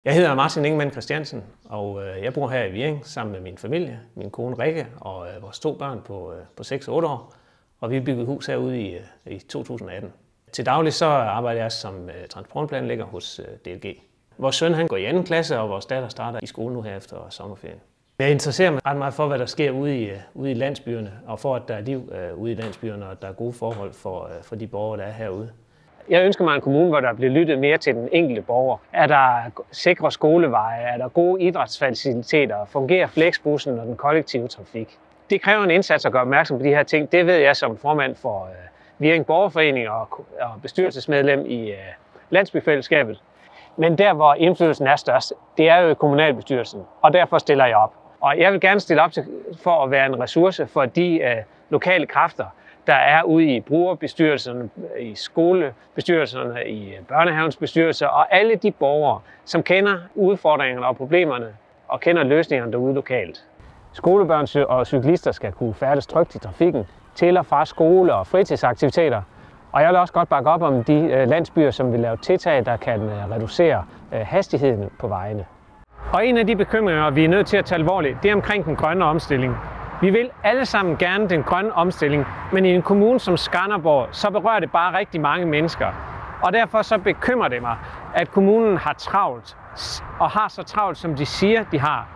Jeg hedder Martin Ingemann Christiansen, og jeg bor her i Virring sammen med min familie, min kone Rikke og vores 2 børn på 6 og 8 år. Og vi byggede hus herude i 2018. Til daglig så arbejder jeg som transportplanlægger hos DLG. Vores søn han går i 2. klasse, og vores datter starter i skole nu her efter sommerferien. Jeg interesserer mig ret meget for, hvad der sker ude i landsbyerne, og for at der er liv ude i landsbyerne, og at der er gode forhold for de borgere, der er herude. Jeg ønsker mig en kommune, hvor der bliver lyttet mere til den enkelte borger. Er der sikre skoleveje? Er der gode idrætsfaciliteter? Fungerer flexbussen og den kollektive trafik? Det kræver en indsats at gøre opmærksom på de her ting. Det ved jeg som formand for Virring Borgerforening og bestyrelsesmedlem i Landsbyfællesskabet. Men der, hvor indflydelsen er størst, det er jo i kommunalbestyrelsen, og derfor stiller jeg op. Og jeg vil gerne stille op for at være en ressource for de lokale kræfter, der er ude i brugerbestyrelserne, i skolebestyrelserne, i børnehavens bestyrelser og alle de borgere, som kender udfordringerne og problemerne og kender løsningerne derude lokalt. Skolebørn og cyklister skal kunne færdes trygt i trafikken til og fra skole og fritidsaktiviteter. Og jeg vil også godt bakke op om de landsbyer, som vil lave tiltag, der kan reducere hastigheden på vejene. Og en af de bekymringer, vi er nødt til at tage alvorligt, det er omkring den grønne omstilling. Vi vil alle sammen gerne den grønne omstilling, men i en kommune som Skanderborg, så berører det bare rigtig mange mennesker. Og derfor så bekymrer det mig, at kommunen har travlt, og har så travlt, som de siger, de har.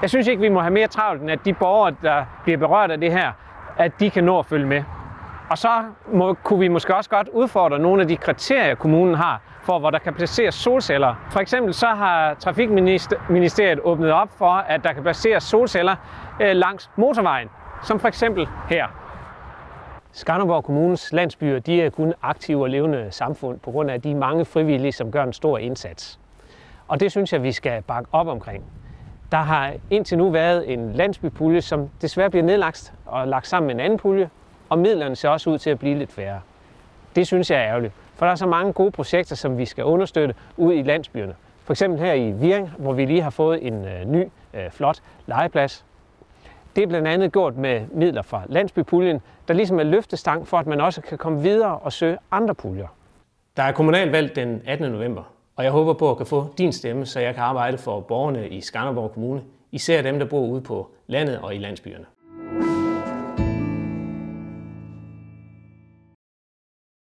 Jeg synes ikke, vi må have mere travlt, end at de borgere, der bliver berørt af det her, at de kan nå at følge med. Og så kunne vi måske også godt udfordre nogle af de kriterier, kommunen har, for hvor der kan placeres solceller. For eksempel så har Trafikministeriet åbnet op for, at der kan placeres solceller langs motorvejen, som for eksempel her. Skanderborg Kommunes landsbyer, de er kun aktive og levende samfund på grund af de mange frivillige, som gør en stor indsats. Og det synes jeg, vi skal bakke op omkring. Der har indtil nu været en landsbypulje, som desværre bliver nedlagt og lagt sammen med en anden pulje, og midlerne ser også ud til at blive lidt færre. Det synes jeg er ærgerligt, for der er så mange gode projekter, som vi skal understøtte ude i landsbyerne. For eksempel her i Virring, hvor vi lige har fået en ny, flot legeplads. Det er blandt andet gjort med midler fra landsbypuljen, der ligesom er løftestang for, at man også kan komme videre og søge andre puljer. Der er kommunalvalg den 18. november, og jeg håber på at kan få din stemme, så jeg kan arbejde for borgerne i Skanderborg Kommune, især dem, der bor ude på landet og i landsbyerne.